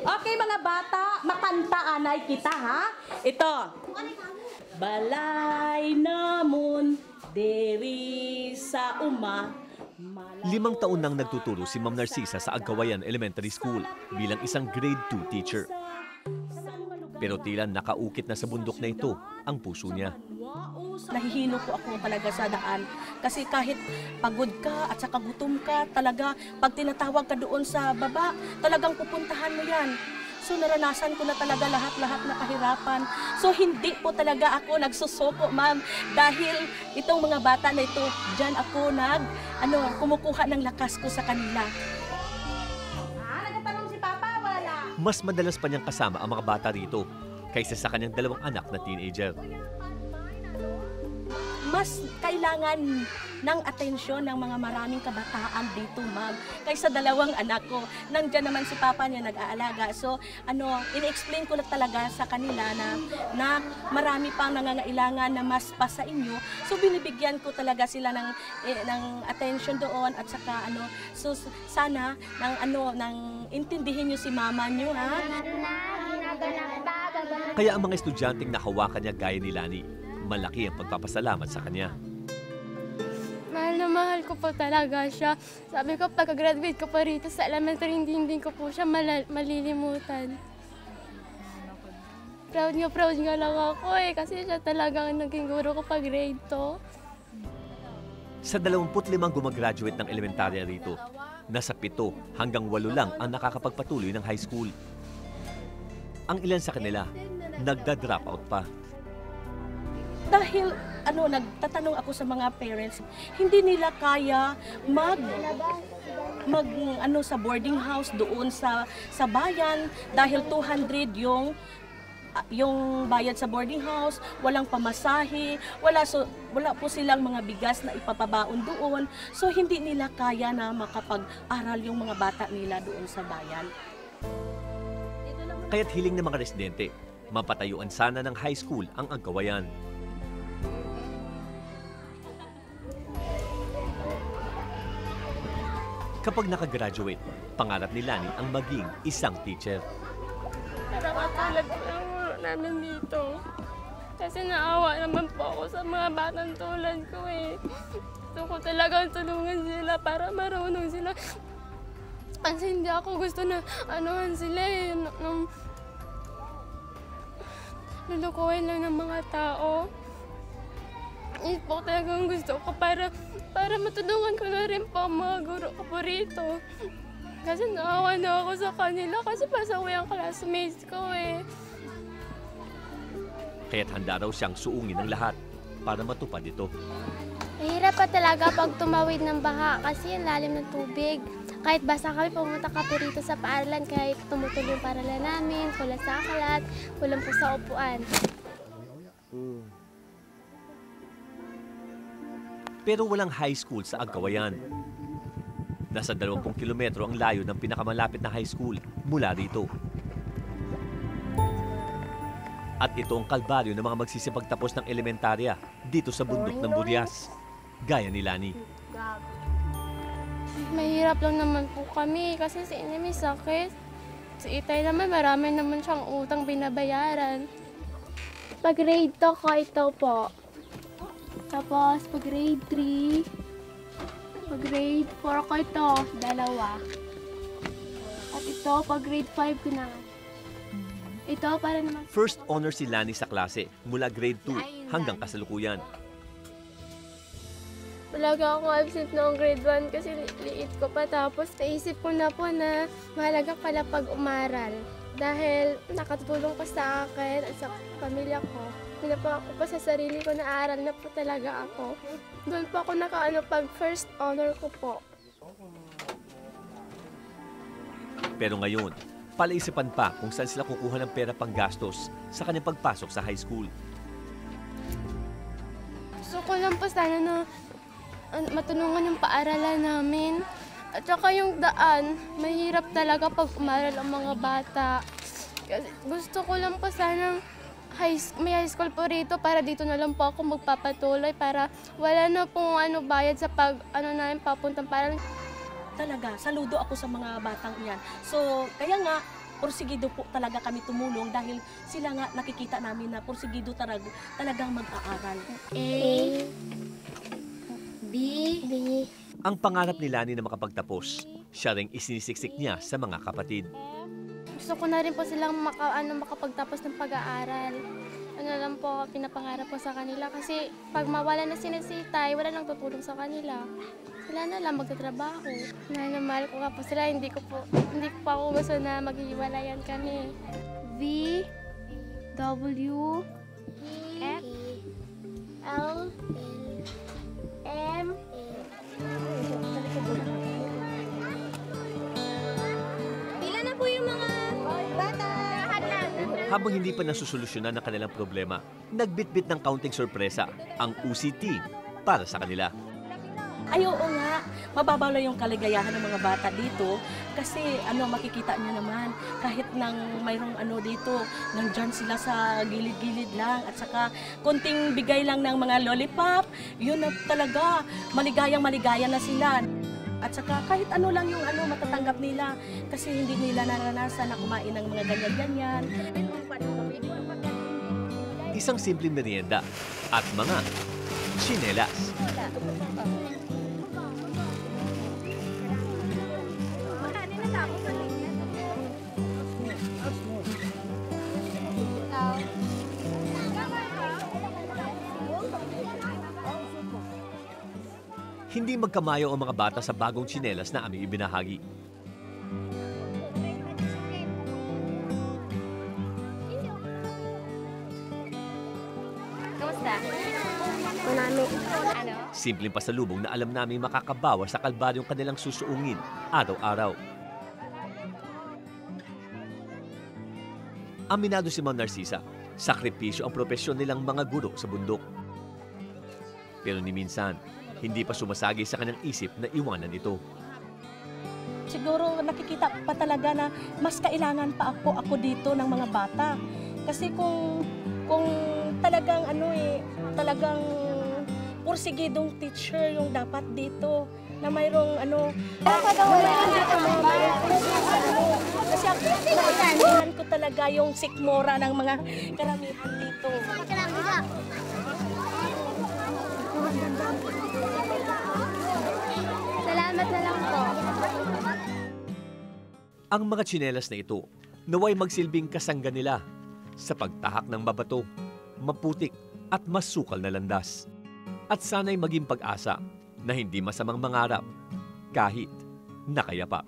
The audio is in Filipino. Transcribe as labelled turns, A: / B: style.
A: Okay mga bata, makanta anay kita ha. Ito. Balay namon diri sa uma.
B: 5 taon nang nagtuturo si Ma'am Narcisa sa Agkawayan Elementary School bilang isang grade 2 teacher. Pero tila nakaukit na sa bundok na ito ang puso niya.
A: Nahihilo po ako talaga sa daan. Kasi kahit pagod ka at saka gutom ka, talaga pag tinatawag ka doon sa baba, talagang pupuntahan mo yan. So naranasan ko na talaga lahat-lahat na kahirapan. So hindi po talaga ako nagsusuko, ma'am. Dahil itong mga bata na ito, dyan ako kumukuha ng lakas ko sa kanila.
C: Nagtatanong si Papa, wala.
B: Mas madalas pa niyang kasama ang mga bata rito kaysa sa kanyang 2 anak na teenager.
A: Mas kailangan ng atensyon ng mga maraming kabataan dito, ma'am, kaysa 2 anak ko. Nandiyan naman si Papa niya nag-aalaga. So, ini-explain ko lang talaga sa kanila na marami pang nangangailangan na mas pa sa inyo. So, binibigyan ko talaga sila ng atensyon doon at saka so sana nang intindihin niyo si Mama niyo, ha?
B: Kaya ang mga estudyanteng nahawakan niya gaya ni Lani, malaki ang pagpapasalamat sa kanya.
D: Mahal na mahal ko po talaga siya. Sabi ko, pagka-graduate ko pa rito sa elementary, hindi ko po siya malilimutan. Proud nga lang ako kasi siya talagang naging guro ko pag grade 2.
B: Sa 25 gumagraduate ng elementarya rito, nasa 7 hanggang 8 lang ang nakakapagpatuloy ng high school. Ang ilan sa kanila, nagda-drop out pa.
A: Dahil nagtatanong ako sa mga parents, hindi nila kaya sa boarding house doon sa bayan dahil 200 yung bayad sa boarding house, walang pamasahe, wala po silang mga bigas na ipapabaon doon. So hindi nila kaya na makapag-aral yung mga bata nila doon sa bayan.
B: Kaya't hiling ng mga residente, mapatayuan sana ng high school ang Agkawayan. Kapag nakagraduate, pangarap ni Lani ang maging isang teacher.
D: Para matulad po ang guro namin dito. Kasi naawa naman po ako sa mga batang tulad ko eh. Gusto ko talagang tulungan sila para marunong sila. Kasi hindi ako gusto na sila eh. Lulukuhin lang ng mga tao. Ito po talagang gusto ko para matulungan ko na rin po ang mga guro ko po rito. Kasi naawa na ako sa kanila kasi pasaway ang classmates ko eh.
B: Kaya't handa raw siyang suungin ng lahat para matupad ito.
E: Mahirap pa talaga pag tumawid ng baha kasi ang lalim ng tubig. Kahit basta kami pumunta ka po rito sa paaralan, kahit tumutuloy yung paaralan namin, kulang sa kalat, kulang po sa upuan.
B: Pero walang high school sa Agkawayan. Nasa 20 kilometro ang layo ng pinakamalapit na high school mula rito. At ito ang kalbaryo ng mga magsisipagtapos ng elementarya dito sa bundok ng Burias, gaya ni Lani.
D: Mahirap lang naman po kami kasi si Ine may sakit. Si Itay naman marami naman siyang utang binabayaran.
E: Pag grade 2 ko, ito po. Tapos pag grade 3, pag grade 4 ko ito, 2. At ito, pag grade 5 ko na. Ito para naman.
B: First honor si Lani sa klase mula grade 2 hanggang kasalukuyan.
D: Talaga akong absent noong grade 1 kasi liit ko pa. Tapos naisip ko na po na mahalaga pala pag umaral. Dahil nakatulong pa sa akin at sa pamilya ko. Pinapa ako pa sa sarili ko na aral na po talaga ako. Doon po ako pag first honor ko po.
B: Pero ngayon, palaisipan pa kung saan sila kukuha ng pera pang gastos sa kanyang pagpasok sa high school.
D: Gusto ko lang po sana na matulungan yung paaralan namin. At saka yung daan, mahirap talaga pag umaral ang mga bata. Kasi gusto ko lang po sana may high school po rito para dito na lang po ako magpapatuloy para wala na pong bayad sa papuntang paaralan.
A: Talaga, saludo ako sa mga batang iyan. So, kaya nga, pursigido po talaga kami tumulong dahil sila nga nakikita namin na pursigido talagang mag-aaral.
E: A, B, B.
B: Ang pangarap ni Lani na makapagtapos, siya ring isinisiksik niya sa mga kapatid.
D: Gusto ko na rin po silang makapagtapos ng pag-aaral. Ano lang po, pinapangarap ko sa kanila kasi pag mawala na si Tay, wala nang tutulong sa kanila. Sila na lang magtatrabaho. Mahal na mahal ko nga po sila, hindi ko po ako gusto na maghiwalayan kami. V, W, X,
E: L,
D: M,
E: pila na po yung mga bata.
B: Habang hindi pa nasusolusyonan ang kanilang problema, nagbitbit ng kaunting sorpresa ang UCT para sa kanila.
A: Ay, oo nga, mababaw lang yung kaligayahan ng mga bata dito kasi makikita niyo naman kahit nang mayroong dito, nandyan sila sa gilid-gilid lang at saka konting bigay lang ng mga lollipop, yun na talaga, maligayang-maligaya na sila. At saka kahit lang yung matatanggap nila kasi hindi nila naranasan na kumain ng mga ganyan-ganyan.
B: Isang simpleng merienda at mga tsinelas. Hindi magkamayo ang mga bata sa bagong tsinelas na aming ibinahagi.
E: Kamusta? Marami. Ano?
B: Simpleng pasalubong na alam naming makakabawas sa kalbaryong kanilang susuungin araw-araw. Aminado si Ma'am Narcisa, sakripisyo ang propesyon nilang mga guro sa bundok. Pero ni minsan, hindi pa sumasagi sa kanyang isip na iwanan ito.
A: Siguro nakikita pa talaga na mas kailangan pa ako dito ng mga bata. Kasi kung talagang talagang pursigidong teacher yung dapat dito na mayroong kasi ako ko talaga yung sikmura ng mga karamihan dito.
E: Salamat na lang po.
B: Ang mga tsinelas na ito naway magsilbing kasangga nila sa pagtahak ng mabato, maputik at masukal na landas. At sana'y maging pag-asa na hindi masamang mangarap kahit nakayapak.